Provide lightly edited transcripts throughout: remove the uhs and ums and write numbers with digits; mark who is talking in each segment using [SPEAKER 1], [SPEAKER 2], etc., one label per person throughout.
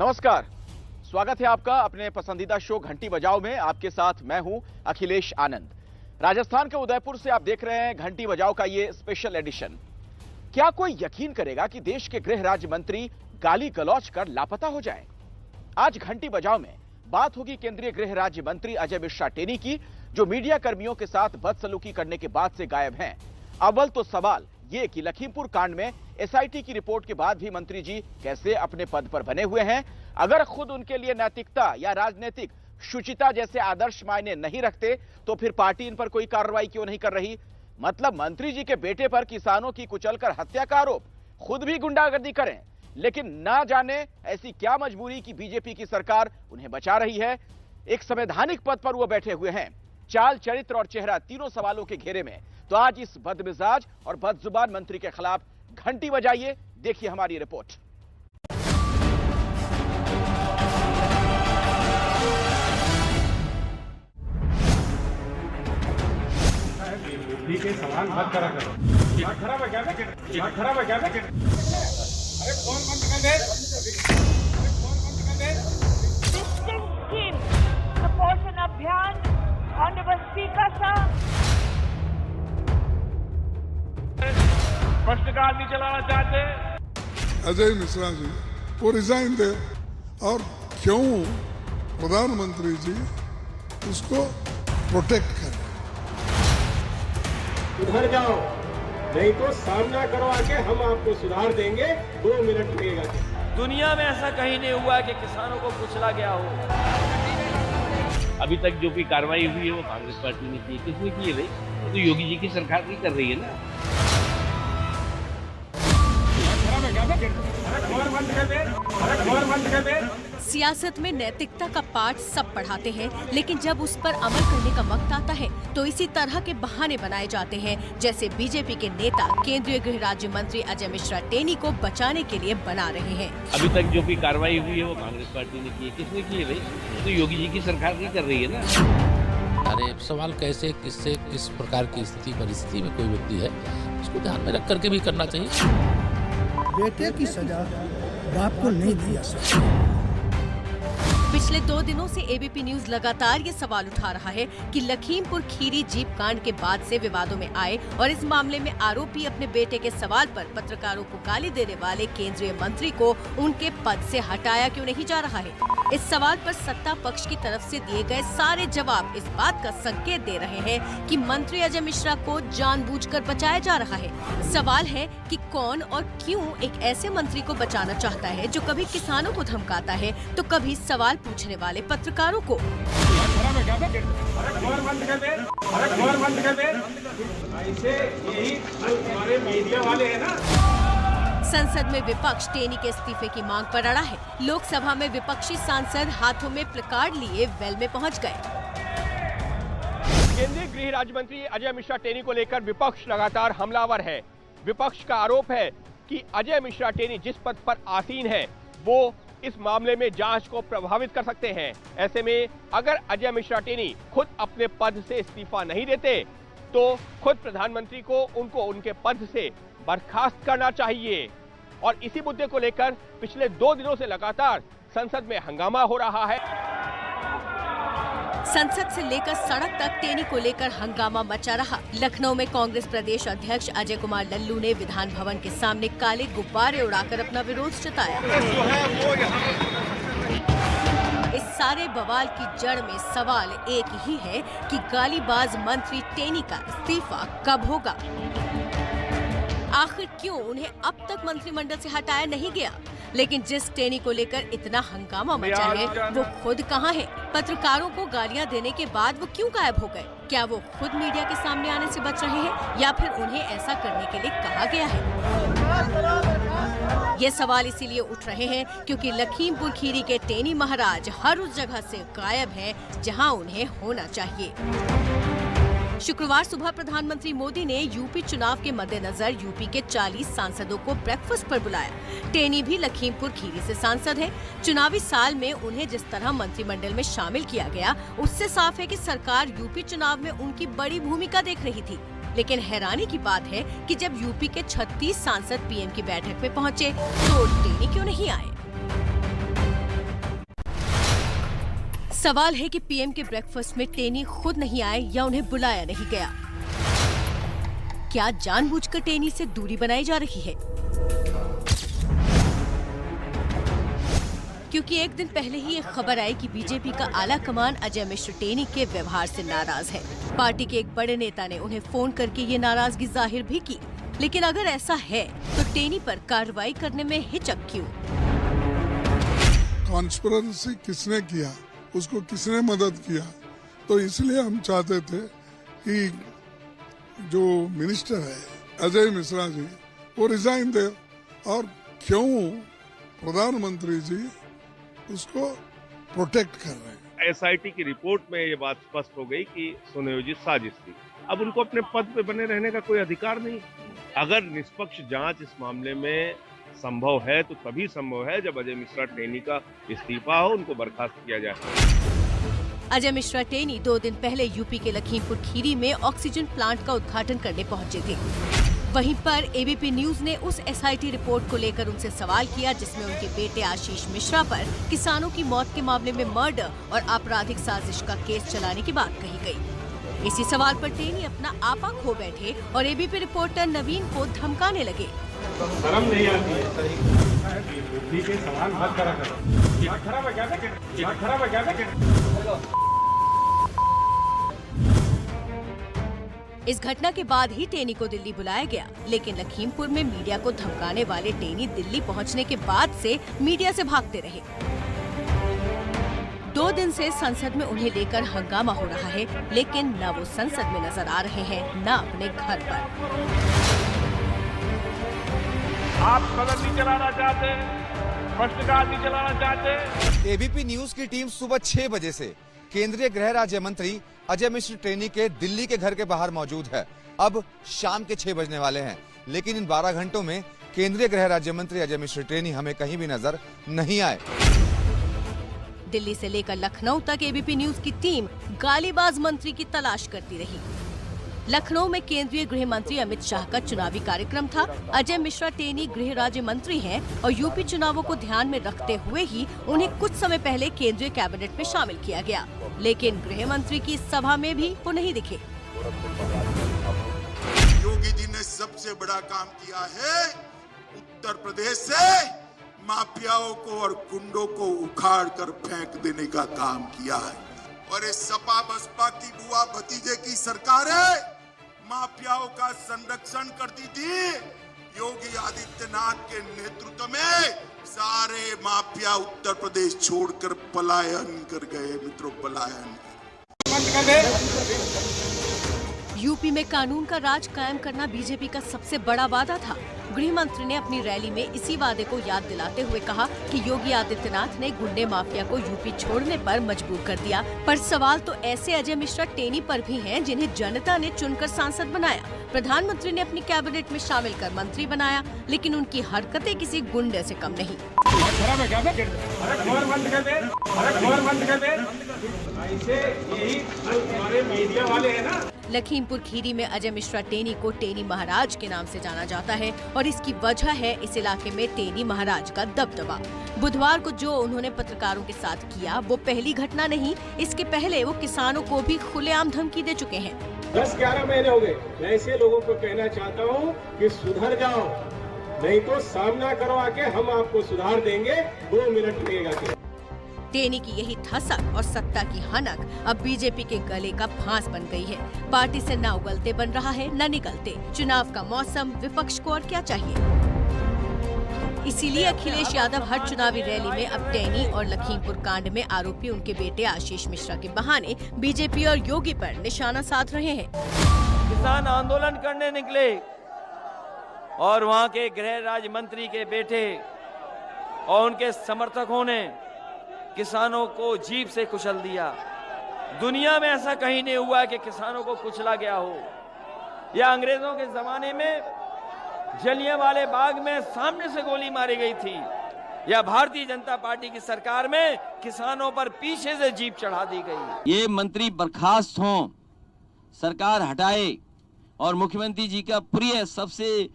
[SPEAKER 1] नमस्कार, स्वागत है आपका अपने पसंदीदा शो घंटी बजाओ में। आपके साथ मैं हूं अखिलेश आनंद। राजस्थान के उदयपुर से आप देख रहे हैं घंटी बजाओ का ये स्पेशल एडिशन। क्या कोई यकीन करेगा कि देश के गृह राज्य मंत्री गाली गलौज कर लापता हो जाए? आज घंटी बजाओ में बात होगी केंद्रीय गृह राज्य मंत्री अजय मिश्रा टेनी की, जो मीडिया कर्मियों के साथ बदसलूकी करने के बाद से गायब हैं। अव्वल तो सवाल ये कि लखीमपुर कांड में एसआईटी की रिपोर्ट के बाद भी मंत्री जी कैसे अपने पद पर बने हुए हैं? अगर खुद उनके लिए नैतिकता या राजनीतिक शुचिता जैसे आदर्श मायने नहीं रखते तो फिर पार्टी इन पर कोई कार्रवाई क्यों नहीं कर रही? मतलब मंत्री जी के बेटे पर किसानों की कुचलकर हत्या का आरोप, खुद भी गुंडागर्दी करें, लेकिन ना जाने ऐसी क्या मजबूरी कि बीजेपी की सरकार उन्हें बचा रही है। एक संवैधानिक पद पर वो बैठे हुए हैं, चाल, चरित्र और चेहरा तीनों सवालों के घेरे में। तो आज इस बदमिजाज और बदजुबान मंत्री के खिलाफ घंटी बजाइए, देखिए हमारी रिपोर्ट।
[SPEAKER 2] ठीक है, सवाल मत करा करो। खराब है क्या? खराब है क्या? अरे फोन बंद कर दे। फोन बंद कर दे।
[SPEAKER 3] Distinct scheme, the portion अभियान, Honorable Speaker sir.
[SPEAKER 2] प्रश्नकाल नहीं चलाना चाहते।
[SPEAKER 4] अजय मिश्रा जी वो रिजाइन दे, और क्यों प्रधानमंत्री जी उसको प्रोटेक्ट करें।
[SPEAKER 2] उधर जाओ, नहीं तो सामना करो आके, हम आपको सुधार देंगे। 2 मिनट लगेगा।
[SPEAKER 5] दुनिया में ऐसा कहीं नहीं हुआ कि किसानों को कुचला गया हो।
[SPEAKER 6] अभी तक जो भी कार्रवाई हुई है वो कांग्रेस पार्टी ने की। किसने की है भाई? वो तो योगी जी की सरकार नहीं कर रही है ना।
[SPEAKER 7] सियासत में नैतिकता का पाठ सब पढ़ाते हैं, लेकिन जब उस पर अमल करने का वक्त आता है तो इसी तरह के बहाने बनाए जाते हैं, जैसे बीजेपी के नेता केंद्रीय गृह राज्य मंत्री अजय मिश्रा टेनी को बचाने के लिए बना रहे हैं।
[SPEAKER 6] अभी तक जो भी कार्रवाई हुई है वो कांग्रेस पार्टी ने की है। किसने की है भाई? वो तो योगी जी की सरकार नहीं कर रही है ना।
[SPEAKER 8] अरे सवाल कैसे, किससे, किस प्रकार की स्थिति परिस्थिति में कोई व्यक्ति है, उसको ध्यान में रख करके भी करना चाहिए।
[SPEAKER 9] बेटे की सजा बाप को नहीं दी जा सकती।
[SPEAKER 7] पिछले 2 दिनों से एबीपी न्यूज लगातार ये सवाल उठा रहा है कि लखीमपुर खीरी जीप कांड के बाद से विवादों में आए और इस मामले में आरोपी अपने बेटे के सवाल पर पत्रकारों को गाली देने वाले केंद्रीय मंत्री को उनके पद से हटाया क्यों नहीं जा रहा है। इस सवाल पर सत्ता पक्ष की तरफ से दिए गए सारे जवाब इस बात का संकेत दे रहे हैं कि मंत्री अजय मिश्रा को जानबूझकर बचाया जा रहा है। सवाल है कि कौन और क्यों एक ऐसे मंत्री को बचाना चाहता है जो कभी किसानों को धमकाता है तो कभी सवाल पूछने वाले पत्रकारों को।
[SPEAKER 2] ऐसे यही हमारे मीडिया वाले हैं ना।
[SPEAKER 7] संसद में विपक्ष टेनी के इस्तीफे की मांग पर अड़ा है। लोकसभा में विपक्षी सांसद हाथों में प्लेकार्ड लिए वेल में पहुंच गए।
[SPEAKER 1] केंद्रीय गृह राज्य मंत्री अजय मिश्रा टेनी को लेकर विपक्ष लगातार हमलावर है। विपक्ष का आरोप है कि अजय मिश्रा टेनी जिस पद पर आसीन है वो इस मामले में जांच को प्रभावित कर सकते हैं। ऐसे में अगर अजय मिश्रा टेनी खुद अपने पद से इस्तीफा नहीं देते तो खुद प्रधानमंत्री को उनको उनके पद से बर्खास्त करना चाहिए। और इसी मुद्दे को लेकर पिछले 2 दिनों से लगातार संसद में हंगामा हो रहा है।
[SPEAKER 7] संसद से लेकर सड़क तक टेनी को लेकर हंगामा मचा रहा। लखनऊ में कांग्रेस प्रदेश अध्यक्ष अजय कुमार लल्लू ने विधान भवन के सामने काले गुब्बारे उड़ाकर अपना विरोध जताया। इस सारे बवाल की जड़ में सवाल एक ही है कि गालीबाज मंत्री टेनी का इस्तीफा कब होगा। आखिर क्यों उन्हें अब तक मंत्रिमंडल से हटाया नहीं गया? लेकिन जिस टेनी को लेकर इतना हंगामा मचा है वो खुद कहाँ है? पत्रकारों को गालियां देने के बाद वो क्यों गायब हो गए? क्या वो खुद मीडिया के सामने आने से बच रहे हैं या फिर उन्हें ऐसा करने के लिए कहा गया है? ये सवाल इसीलिए उठ रहे हैं क्योंकि लखीमपुर खीरी के टेनी महाराज हर उस जगह से गायब हैं जहां उन्हें होना चाहिए। शुक्रवार सुबह प्रधानमंत्री मोदी ने यूपी चुनाव के मद्देनजर यूपी के 40 सांसदों को ब्रेकफास्ट पर बुलाया। टेनी भी लखीमपुर खीरी से सांसद हैं। चुनावी साल में उन्हें जिस तरह मंत्रिमंडल में शामिल किया गया उससे साफ है कि सरकार यूपी चुनाव में उनकी बड़ी भूमिका देख रही थी। लेकिन हैरानी की बात है कि जब यूपी के 36 सांसद पीएम की बैठक में पहुंचे तो टेनी क्यों नहीं आए? सवाल है कि पीएम के ब्रेकफास्ट में टेनी खुद नहीं आए या उन्हें बुलाया नहीं गया। क्या जानबूझकर टेनी से दूरी बनाई जा रही है? क्योंकि एक दिन पहले ही एक खबर आई कि बीजेपी का आला कमान अजय मिश्र टेनी के व्यवहार से नाराज है। पार्टी के एक बड़े नेता ने उन्हें फोन करके ये नाराजगी जाहिर भी की। लेकिन अगर ऐसा है तो टेनी पर कार्रवाई करने में हिचक क्यों?
[SPEAKER 4] कॉन्स्पिरेसी किसने किया, उसको किसने मदद किया, तो इसलिए हम चाहते थे कि जो मिनिस्टर है अजय मिश्रा जी वो रिजाइन दे। और क्यों प्रधानमंत्री जी उसको प्रोटेक्ट कर रहे हैं।
[SPEAKER 6] एसआईटी की रिपोर्ट में ये बात स्पष्ट हो गई कि सुनियोजित साजिश थी। अब उनको अपने पद पे बने रहने का कोई अधिकार नहीं। अगर निष्पक्ष जांच इस मामले में संभव है तो तभी संभव है जब अजय मिश्रा टेनी का इस्तीफा हो, उनको बर्खास्त किया जाए।
[SPEAKER 7] अजय मिश्रा टेनी 2 दिन पहले यूपी के लखीमपुर खीरी में ऑक्सीजन प्लांट का उद्घाटन करने पहुंचे थे। वहीं पर एबीपी न्यूज ने उस एसआईटी रिपोर्ट को लेकर उनसे सवाल किया जिसमें उनके बेटे आशीष मिश्रा पर किसानों की मौत के मामले में मर्डर और आपराधिक साजिश का केस चलाने की बात कही गई। इसी सवाल पर टेनी अपना आपा खो बैठे और एबीपी रिपोर्टर नवीन को धमकाने लगे।
[SPEAKER 2] शर्म नहीं आती है, बुद्धि के सवाल मत करा करो। दिमाग खराब है क्या? दिमाग खराब है क्या?
[SPEAKER 7] इस घटना के बाद ही टेनी को दिल्ली बुलाया गया, लेकिन लखीमपुर में मीडिया को धमकाने वाले टेनी दिल्ली पहुंचने के बाद से मीडिया से भागते रहे। 2 दिन से संसद में उन्हें लेकर हंगामा हो रहा है, लेकिन न वो संसद में नजर आ रहे हैं न अपने घर पर।
[SPEAKER 2] आप सदन नहीं चलाना चाहते, प्रश्नकाल नहीं चलाना चाहते।
[SPEAKER 10] एबीपी न्यूज की टीम सुबह 6 बजे से केंद्रीय गृह राज्य मंत्री अजय मिश्र टेनी के दिल्ली के घर के बाहर मौजूद है। अब शाम के 6 बजने वाले हैं, लेकिन इन 12 घंटों में केंद्रीय गृह राज्य मंत्री अजय मिश्र टेनी हमें कहीं भी नजर नहीं आए।
[SPEAKER 7] दिल्ली से लेकर लखनऊ तक एबीपी न्यूज की टीम गालीबाज मंत्री की तलाश करती रही। लखनऊ में केंद्रीय गृह मंत्री अमित शाह का चुनावी कार्यक्रम था। अजय मिश्रा टेनी गृह राज्य मंत्री हैं और यूपी चुनावों को ध्यान में रखते हुए ही उन्हें कुछ समय पहले केंद्रीय कैबिनेट में शामिल किया गया, लेकिन गृह मंत्री की इस सभा में भी वो नहीं दिखे।
[SPEAKER 11] योगी जी ने सबसे बड़ा काम किया है, उत्तर प्रदेश से माफियाओं को और गुंडों को उखाड़ कर फेंक देने का काम किया है। और इस सपा बसपा की बुआ भतीजे की सरकार है, माफियाओं का संरक्षण करती थी। योगी आदित्यनाथ के नेतृत्व में सारे माफिया उत्तर प्रदेश छोड़कर पलायन कर गए। मित्रों, पलायन
[SPEAKER 2] कर दे।
[SPEAKER 7] यूपी में कानून का राज कायम करना बीजेपी का सबसे बड़ा वादा था। गृह मंत्री ने अपनी रैली में इसी वादे को याद दिलाते हुए कहा कि योगी आदित्यनाथ ने गुंडे माफिया को यूपी छोड़ने पर मजबूर कर दिया। पर सवाल तो ऐसे अजय मिश्रा टेनी पर भी हैं जिन्हें जनता ने चुनकर सांसद बनाया। प्रधानमंत्री ने अपनी कैबिनेट में शामिल कर मंत्री बनाया, लेकिन उनकी हरकतें किसी गुंडे से कम नहीं।
[SPEAKER 2] खराब है क्या? अरे खबर बंद कर दे, अरे खबर बंद कर दे। ऐसे यही हमारे मीडिया वाले हैं ना।
[SPEAKER 7] लखीमपुर खीरी में अजय मिश्रा टेनी को टेनी महाराज के नाम से जाना जाता है और इसकी वजह है इस इलाके में टेनी महाराज का दबदबा। बुधवार को जो उन्होंने पत्रकारों के साथ किया वो पहली घटना नहीं, इसके पहले वो किसानों को भी खुलेआम धमकी दे चुके हैं।
[SPEAKER 2] 10-11 महीने हो गए। मैं ऐसे लोगों को कहना चाहता हूँ कि सुधर जाओ, नहीं तो सामना करो आके, हम आपको सुधार देंगे। 2 मिनट लगेगा।
[SPEAKER 7] टेनी की यही धसक और सत्ता की हनक अब बीजेपी के गले का फांस बन गई है। पार्टी से न उगलते बन रहा है न निकलते। चुनाव का मौसम, विपक्ष को और क्या चाहिए। इसीलिए अखिलेश यादव हर चुनावी रैली में अब टेनी और लखीमपुर कांड में आरोपी उनके बेटे आशीष मिश्रा के बहाने बीजेपी और योगी पर निशाना साध रहे हैं।
[SPEAKER 5] किसान आंदोलन करने निकले और वहां के गृह राज्य मंत्री के बेटे और उनके समर्थकों ने किसानों को जीप से कुचल दिया। दुनिया में ऐसा कहीं नहीं हुआ कि किसानों को कुचला गया हो, या अंग्रेजों के जमाने में जलियांवाले बाग में सामने से गोली मारी गई थी, या भारतीय जनता पार्टी की सरकार में किसानों पर पीछे से जीप चढ़ा दी गई।
[SPEAKER 12] ये मंत्री बर्खास्त हों, सरकार हटाए, और मुख्यमंत्री जी का सबसे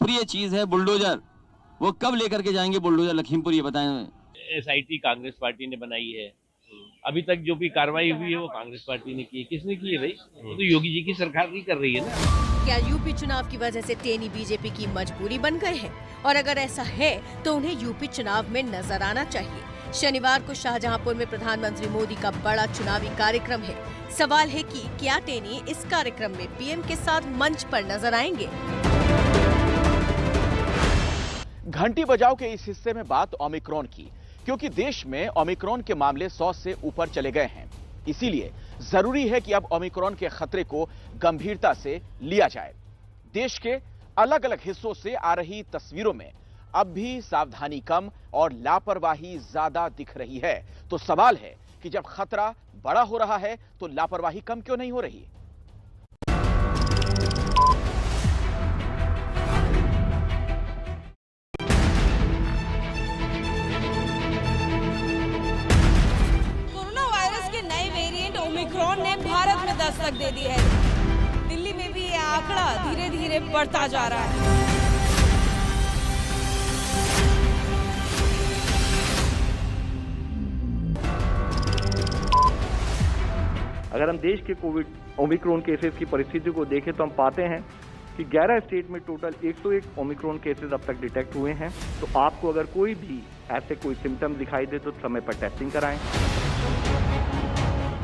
[SPEAKER 12] प्रिय चीज है बुलडोजर। वो कब लेकर के जाएंगे बुलडोजर लखीमपुर, ये बताएं।
[SPEAKER 6] एसआईटी कांग्रेस पार्टी ने बनाई है, अभी तक जो भी कार्रवाई हुई है वो कांग्रेस पार्टी ने की है। किसने की है भाई? वो तो योगी जी की सरकार की कर रही है ना।
[SPEAKER 7] क्या यूपी चुनाव की वजह से टेनी बीजेपी की मजबूरी बन गए हैं? और अगर ऐसा है तो उन्हें यूपी चुनाव में नजर आना चाहिए। शनिवार को शाहजहांपुर में प्रधानमंत्री मोदी का बड़ा चुनावी कार्यक्रम है। सवाल है कि क्या टेनी इस कार्यक्रम में पीएम के साथ मंच पर नजर आएंगे?
[SPEAKER 1] घंटी बजाओ के इस हिस्से में बात ओमिक्रॉन की, क्योंकि देश में ओमिक्रॉन के मामले 100 से ऊपर चले गए हैं। इसीलिए जरूरी है कि अब ओमिक्रॉन के खतरे को गंभीरता से लिया जाए। देश के अलग अलग हिस्सों से आ रही तस्वीरों में अब भी सावधानी कम और लापरवाही ज्यादा दिख रही है। तो सवाल है कि जब खतरा बड़ा हो रहा है तो लापरवाही कम क्यों नहीं हो रही?
[SPEAKER 13] ओमिक्रॉन ने भारत में दस्तक दे दी है। दिल्ली में भी ये आंकड़ा धीरे धीरे बढ़ता जा रहा है।
[SPEAKER 14] अगर हम देश के कोविड ओमिक्रॉन केसेस की परिस्थिति को देखें तो हम पाते हैं कि 11 स्टेट में टोटल 101 ओमिक्रॉन केसेस अब तक डिटेक्ट हुए हैं। तो आपको अगर कोई भी ऐसे कोई सिम्टम दिखाई दे तो समय पर टेस्टिंग कराएं।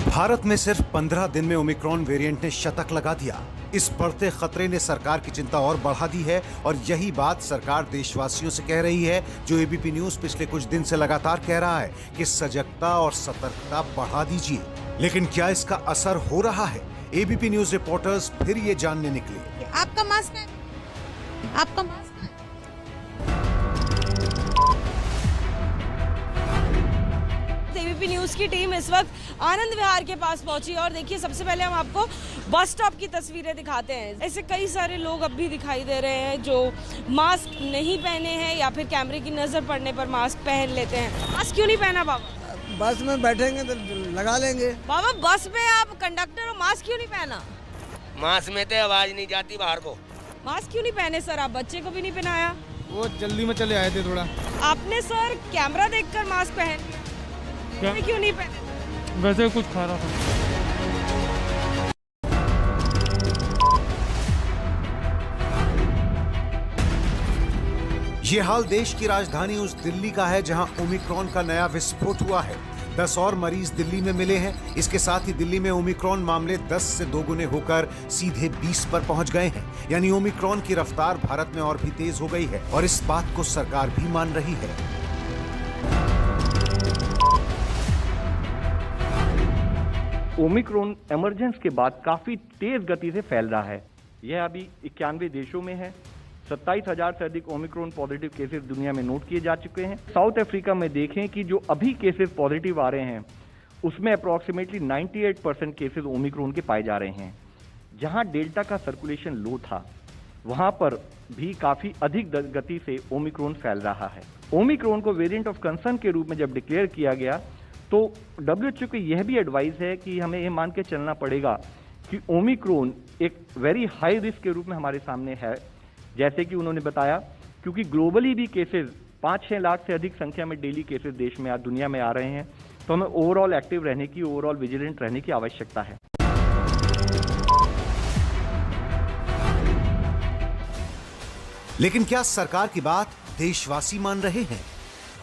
[SPEAKER 15] भारत में सिर्फ 15 दिन में ओमिक्रॉन वेरिएंट ने शतक लगा दिया। इस बढ़ते खतरे ने सरकार की चिंता और बढ़ा दी है और यही बात सरकार देशवासियों से कह रही है, जो एबीपी न्यूज पिछले कुछ दिन से लगातार कह रहा है कि सजगता और सतर्कता बढ़ा दीजिए। लेकिन क्या इसका असर हो रहा है? एबीपी न्यूज रिपोर्टर्स फिर ये जानने निकले।
[SPEAKER 13] आपका मास्क है? आपका मास्क है? एबीपी न्यूज की टीम इस वक्त आनंद विहार के पास पहुंची और देखिए, सबसे पहले हम आपको बस स्टॉप की तस्वीरें दिखाते हैं। ऐसे कई सारे लोग अब भी दिखाई दे रहे हैं जो मास्क नहीं पहने हैं या फिर कैमरे की नजर पड़ने पर मास्क पहन लेते हैं। मास्क क्यों नहीं पहना बाबा?
[SPEAKER 9] बस में बैठेंगे तो लगा लेंगे।
[SPEAKER 13] बाबा बस में आप कंडक्टर हो, मास्क क्यों नहीं पहना?
[SPEAKER 16] मास्क में तो आवाज नहीं जाती बाहर को।
[SPEAKER 13] मास्क क्यों नहीं पहने सर? आप बच्चे को भी नहीं पहनाया?
[SPEAKER 2] वो जल्दी में चले आए थे थोड़ा।
[SPEAKER 13] आपने सर कैमरा देखकर मास्क पहन लिया, क्यों नहीं पहने?
[SPEAKER 2] वैसे कुछ खा रहा था।
[SPEAKER 15] ये हाल देश की राजधानी उस दिल्ली का है जहां ओमिक्रॉन का नया विस्फोट हुआ है। 10 और मरीज दिल्ली में मिले हैं। इसके साथ ही दिल्ली में ओमिक्रॉन मामले 10 से दोगुने होकर सीधे 20 पर पहुंच गए हैं। यानी ओमिक्रॉन की रफ्तार भारत में और भी तेज हो गई है और इस बात को सरकार भी मान रही है।
[SPEAKER 14] ओमिक्रॉन इमरजेंस के बाद काफी तेज गति से फैल रहा है। यह अभी 91 देशों में है। 27,000 से अधिक ओमिक्रॉन पॉजिटिव केसेस दुनिया में नोट किए जा चुके हैं। साउथ अफ्रीका में देखें कि जो अभी केसेस पॉजिटिव आ रहे हैं उसमें अप्रोक्सीमेटली 98% केसेस ओमिक्रॉन के पाए जा रहे हैं। जहां डेल्टा का सर्कुलेशन लो था वहां पर भी काफी अधिक गति से ओमिक्रॉन फैल रहा है। ओमिक्रॉन को वेरिएंट ऑफ कंसर्न के रूप में जब डिक्लेयर किया गया तो WHO की यह भी एडवाइस है कि हमें यह मान के चलना पड़ेगा कि ओमिक्रॉन एक वेरी हाई रिस्क के रूप में हमारे सामने है। जैसे कि उन्होंने बताया, क्योंकि ग्लोबली भी केसेस 5-6 लाख से अधिक संख्या में डेली केसेस देश में दुनिया में आ रहे हैं, तो हमें ओवरऑल एक्टिव रहने की, ओवरऑल विजिलेंट रहने की आवश्यकता है।
[SPEAKER 15] लेकिन क्या सरकार की बात देशवासी मान रहे हैं?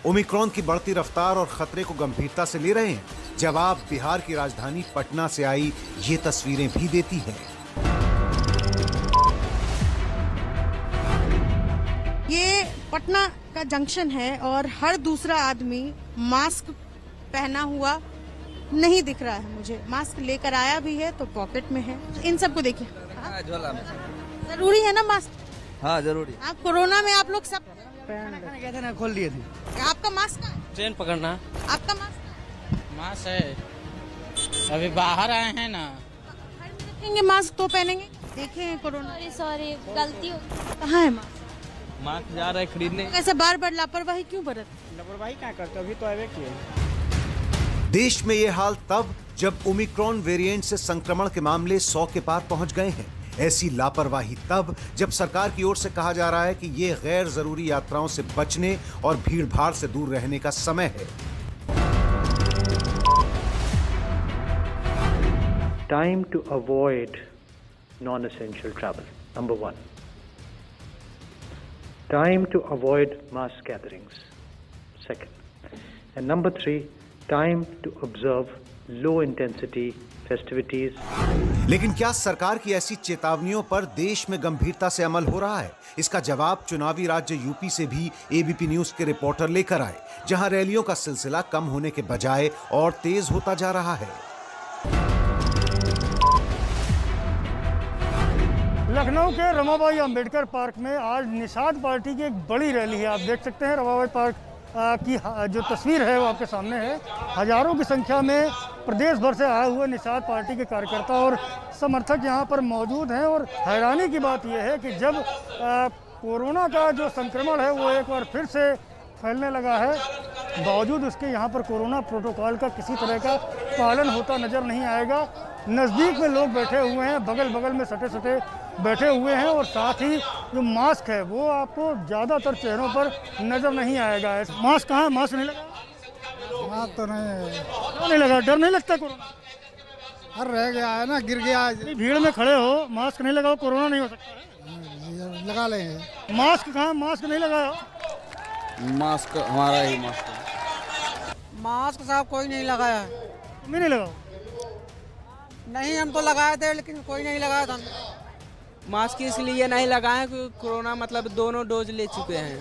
[SPEAKER 15] ओमिक्रॉन की बढ़ती रफ्तार और खतरे को गंभीरता से ले रहे हैं? जवाब बिहार की राजधानी पटना से आई ये तस्वीरें भी देती हैं।
[SPEAKER 17] ये पटना का जंक्शन है और हर दूसरा आदमी मास्क पहना हुआ नहीं दिख रहा है मुझे। मास्क लेकर आया भी है तो पॉकेट में है। इन सबको देखिए, जरूरी है ना मास्क?
[SPEAKER 16] हाँ जरूरी।
[SPEAKER 17] आप कोरोना में आप लोग सब
[SPEAKER 16] खाना गए थे ना, खोल लिए थे।
[SPEAKER 17] आपका मास्क है?
[SPEAKER 16] ट्रेन पकड़ना।
[SPEAKER 17] आपका मास्क?
[SPEAKER 18] मास्क है, अभी बाहर आए हैं ना।
[SPEAKER 17] रखेंगे मास्क तो पहनेंगे। देखें कोरोना।
[SPEAKER 19] सॉरी गलती हो।
[SPEAKER 17] कहाँ है मास्क?
[SPEAKER 16] मास्क जा रहे खरीदने।
[SPEAKER 17] ऐसे बार बार लापरवाही क्यों बरत?
[SPEAKER 16] लापरवाही क्या करते, अभी तो आए किए।
[SPEAKER 15] देश में ये हाल तब जब ओमिक्रॉन वेरिएंट से संक्रमण के मामले 100 के पार पहुंच गए हैं। ऐसी लापरवाही तब जब सरकार की ओर से कहा जा रहा है कि ये गैर जरूरी यात्राओं से बचने और भीड़ भाड़ से दूर रहने का समय है।
[SPEAKER 19] Time to avoid non-essential travel, number 1. Time to avoid mass gatherings, second. And number 3, time to observe low-intensity festivities.
[SPEAKER 15] लेकिन क्या सरकार की ऐसी चेतावनियों पर देश में गंभीरता से अमल हो रहा है? इसका जवाब चुनावी राज्य यूपी से भी एबीपी न्यूज के रिपोर्टर लेकर आए, जहां रैलियों का सिलसिला कम होने के बजाय और तेज होता जा रहा है।
[SPEAKER 20] लखनऊ के रमाबाई अंबेडकर पार्क में आज निषाद पार्टी की एक बड़ी रैली है। आप देख सकते हैं रमाबाई पार्क की जो तस्वीर है वो आपके सामने है। हजारों की संख्या में प्रदेश भर से आए हुए निषाद पार्टी के कार्यकर्ता और समर्थक यहाँ पर मौजूद हैं। और हैरानी की बात यह है कि जब कोरोना का जो संक्रमण है वो एक बार फिर से फैलने लगा है, बावजूद उसके यहाँ पर कोरोना प्रोटोकॉल का किसी तरह का पालन होता नजर नहीं आएगा। नज़दीक में लोग बैठे हुए हैं, बगल बगल में सटे सटे बैठे हुए हैं और साथ ही जो मास्क है वो आपको ज़्यादातर चेहरों पर नज़र नहीं आएगा। मास्क कहाँ है? मास्क नहीं लगा?
[SPEAKER 9] मास्क तो नहीं है।
[SPEAKER 20] क्यों नहीं लगा? डर नहीं लगता कोरोना?
[SPEAKER 9] हर रह गया है ना, गिर गया।
[SPEAKER 20] भीड़ में खड़े हो, मास्क नहीं लगाओ, कोरोना नहीं हो सकता है?
[SPEAKER 9] लगा लेंगे।
[SPEAKER 20] मास्क कहाँ? मास्क नहीं लगाया?
[SPEAKER 16] मास्क हमारा ही मास्क है।
[SPEAKER 9] मास्क साहब कोई नहीं लगाया।
[SPEAKER 20] तुम नहीं लगाओ?
[SPEAKER 9] नहीं, हम तो लगाए थे लेकिन कोई नहीं लगाया था।
[SPEAKER 16] मास्क इसलिए नहीं लगाए क्योंकि कोरोना मतलब दोनों डोज ले चुके हैं।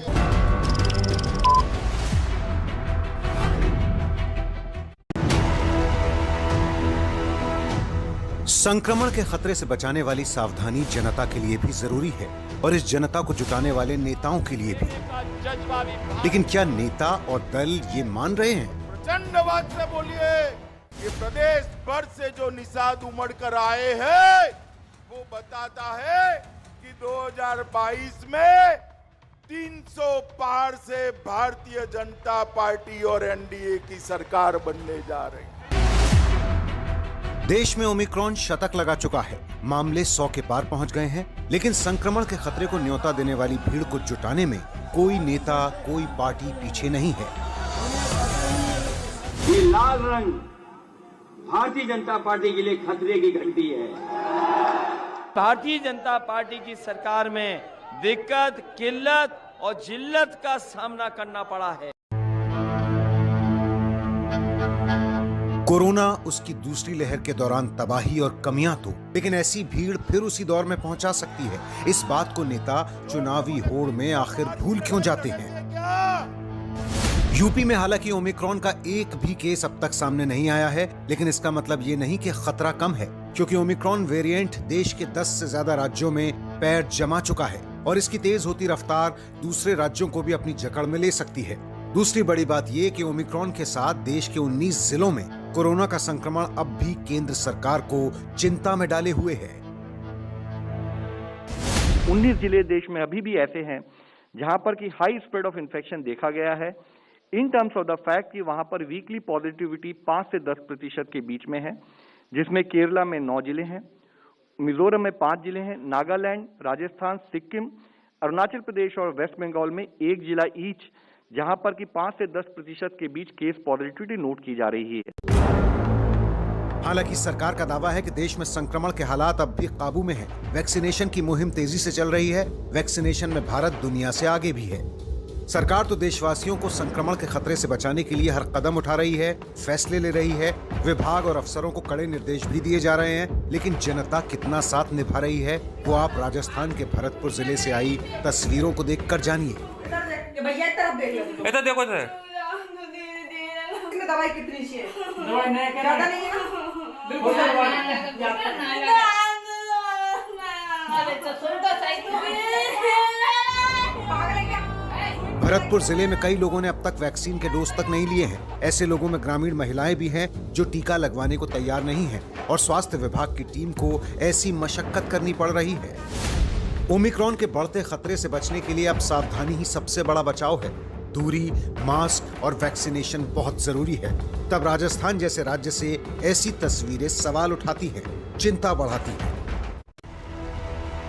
[SPEAKER 15] संक्रमण के खतरे से बचाने वाली सावधानी जनता के लिए भी जरूरी है और इस जनता को जुटाने वाले नेताओं के लिए भी। लेकिन क्या नेता और दल ये मान रहे हैं?
[SPEAKER 11] प्रचंड आवाज से बोलिए कि प्रदेश भर से जो निषाद उमड़ कर आए हैं वो बताता है कि 2022 में 300 पार से भारतीय जनता पार्टी और एनडीए की सरकार बनने जा रही है।
[SPEAKER 15] देश में ओमिक्रॉन शतक लगा चुका है, मामले 100 के पार पहुंच गए हैं, लेकिन संक्रमण के खतरे को न्योता देने वाली भीड़ को जुटाने में कोई नेता, कोई पार्टी पीछे नहीं है।
[SPEAKER 12] ये लाल रंग भारतीय जनता पार्टी के लिए खतरे की घंटी है।
[SPEAKER 5] भारतीय जनता पार्टी की सरकार में दिक्कत, किल्लत और जिल्लत का सामना करना पड़ा है।
[SPEAKER 15] कोरोना उसकी दूसरी लहर के दौरान तबाही और कमियां तो, लेकिन ऐसी भीड़ फिर उसी दौर में पहुंचा सकती है। इस बात को नेता चुनावी होड़ में आखिर भूल क्यों जाते हैं? यूपी में हालांकि ओमिक्रॉन का एक भी केस अब तक सामने नहीं आया है, लेकिन इसका मतलब ये नहीं कि खतरा कम है, क्योंकि ओमिक्रॉन वेरिएंट देश के 10 से ज्यादा राज्यों में पैर जमा चुका है और इसकी तेज होती रफ्तार दूसरे राज्यों को भी अपनी जकड़ में ले सकती है। दूसरी बड़ी बात ये कि ओमिक्रॉन के साथ देश के 19 जिलों में कोरोना का संक्रमण अब भी केंद्र सरकार को चिंता में डाले हुए है।
[SPEAKER 14] 19 जिले देश में अभी भी ऐसे हैं जहां पर की हाई स्प्रेड ऑफ इन्फेक्शन देखा गया है। In terms of the fact कि वहां पर वीकली पॉजिटिविटी 5 से 10% के बीच में है, जिसमें केरला में 9 जिले हैं, मिजोरम में 5 जिले हैं, नागालैंड, राजस्थान, सिक्किम, अरुणाचल प्रदेश और वेस्ट बंगाल में 1 जिला ईच, जहां पर कि 5 से 10% के बीच केस पॉजिटिविटी नोट की जा रही है।
[SPEAKER 15] हालांकि सरकार का दावा है कि देश में संक्रमण के हालात अब भी काबू में हैं। वैक्सीनेशन की मुहिम तेजी से चल रही है। वैक्सीनेशन में भारत दुनिया से आगे भी है। सरकार तो देशवासियों को संक्रमण के खतरे से बचाने के लिए हर कदम उठा रही है, फैसले ले रही है। विभाग और अफसरों को कड़े निर्देश भी दिए जा रहे हैं, लेकिन जनता कितना साथ निभा रही है वो आप राजस्थान के भरतपुर जिले से आई तस्वीरों को देखकर जानिए।
[SPEAKER 2] इधर देखो सर,
[SPEAKER 3] दवाई कितनी चाहिए? दवाई नहीं, ज्यादा नहीं है ना? बिल्कुल
[SPEAKER 15] भरतपुर जिले में कई लोगों ने अब तक वैक्सीन के डोज तक नहीं लिए हैं। ऐसे लोगों में ग्रामीण महिलाएं भी हैं जो टीका लगवाने को तैयार नहीं हैं और स्वास्थ्य विभाग की टीम को ऐसी मशक्कत करनी पड़ रही है। ओमिक्रॉन के बढ़ते खतरे से बचने के लिए अब सावधानी ही सबसे बड़ा बचाव है। दूरी, मास्क और वैक्सीनेशन बहुत जरूरी है। तब राजस्थान जैसे राज्य से ऐसी तस्वीरें सवाल उठाती हैं, चिंता बढ़ाती हैं।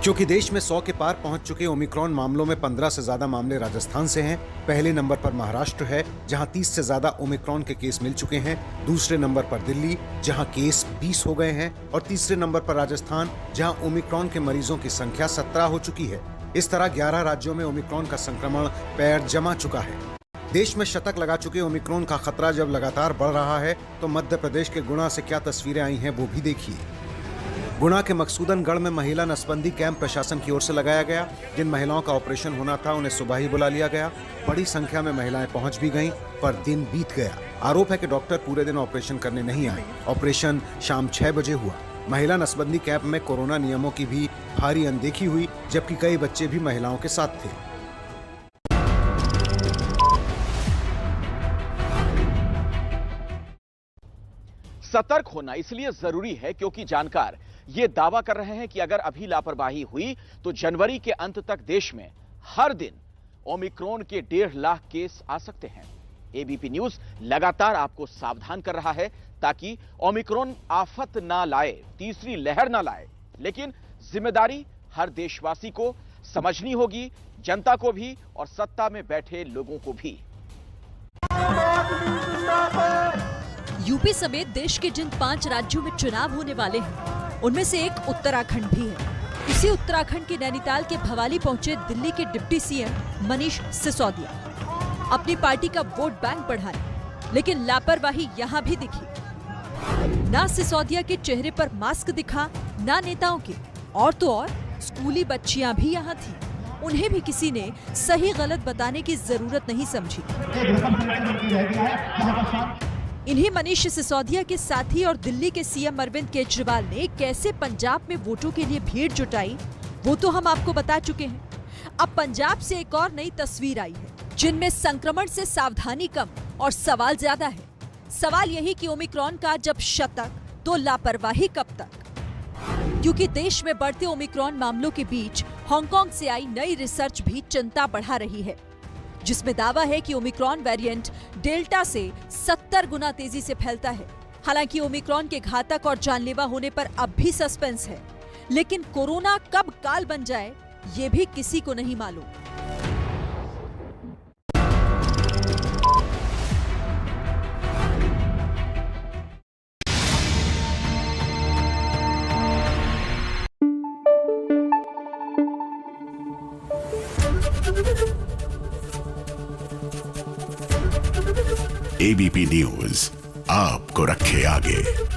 [SPEAKER 15] क्योंकि देश में 100 के पार पहुंच चुके ओमिक्रॉन मामलों में 15 से ज्यादा मामले राजस्थान से हैं। पहले नंबर पर महाराष्ट्र है, जहां 30 से ज्यादा ओमिक्रॉन के केस मिल चुके हैं। दूसरे नंबर पर दिल्ली, जहां केस 20 हो गए हैं, और तीसरे नंबर पर राजस्थान, जहां ओमिक्रॉन के मरीजों की संख्या 17 हो चुकी है। इस तरह 11 राज्यों में ओमिक्रॉन का संक्रमण पैर जमा चुका है। देश में शतक लगा चुके ओमिक्रॉन का खतरा जब लगातार बढ़ रहा है, तो मध्य प्रदेश के गुना से क्या तस्वीरें आई हैं वो भी देखिए। गुना के मकसूदनगढ़ में महिला नसबंदी कैंप प्रशासन की ओर से लगाया गया। जिन महिलाओं का ऑपरेशन होना था उन्हें सुबह ही बुला लिया गया। बड़ी संख्या में महिलाएं पहुंच भी गईं, पर दिन बीत गया। आरोप है कि डॉक्टर पूरे दिन ऑपरेशन करने नहीं आए। ऑपरेशन शाम 6 बजे हुआ। महिला नसबंदी कैंप में कोरोना नियमों की भी भारी अनदेखी हुई, जबकि कई बच्चे भी महिलाओं के साथ थे।
[SPEAKER 1] सतर्क होना इसलिए जरूरी है क्योंकि जानकार ये दावा कर रहे हैं कि अगर अभी लापरवाही हुई तो जनवरी के अंत तक देश में हर दिन ओमिक्रॉन के 1.5 लाख केस आ सकते हैं। एबीपी न्यूज लगातार आपको सावधान कर रहा है ताकि ओमिक्रॉन आफत ना लाए, तीसरी लहर ना लाए। लेकिन जिम्मेदारी हर देशवासी को समझनी होगी, जनता को भी और सत्ता में बैठे लोगों को भी।
[SPEAKER 21] यूपी समेत देश के जिन 5 राज्यों में चुनाव होने वाले हैं, उनमें से एक उत्तराखंड भी है। इसी उत्तराखंड के नैनीताल के भवाली पहुंचे दिल्ली के डिप्टी सीएम मनीष सिसोदिया अपनी पार्टी का वोट बैंक बढ़ाने, लेकिन लापरवाही यहां भी दिखी। ना सिसोदिया के चेहरे पर मास्क दिखा, ना नेताओं के, और तो और स्कूली बच्चियां भी यहां थी। उन्हें भी किसी ने सही गलत बताने की जरूरत नहीं समझी। इन्हीं मनीष सिसोदिया के साथी और दिल्ली के सीएम अरविंद केजरीवाल ने कैसे पंजाब में वोटों के लिए भीड़ जुटाई, वो तो हम आपको बता चुके हैं। अब पंजाब से एक और नई तस्वीर आई है, जिनमें संक्रमण से सावधानी कम और सवाल ज्यादा है। सवाल यही कि ओमिक्रॉन का जब शतक, तो लापरवाही कब तक? क्योंकि देश में बढ़ते ओमिक्रॉन मामलों के बीच हांगकांग से आई नई रिसर्च भी चिंता बढ़ा रही है, जिसमें दावा है कि ओमिक्रॉन वेरिएंट डेल्टा से 70 गुना तेजी से फैलता है। हालांकि ओमिक्रॉन के घातक और जानलेवा होने पर अब भी सस्पेंस है, लेकिन कोरोना कब काल बन जाए ये भी किसी को नहीं मालूम।
[SPEAKER 22] एबीपी न्यूज आपको रखे आगे।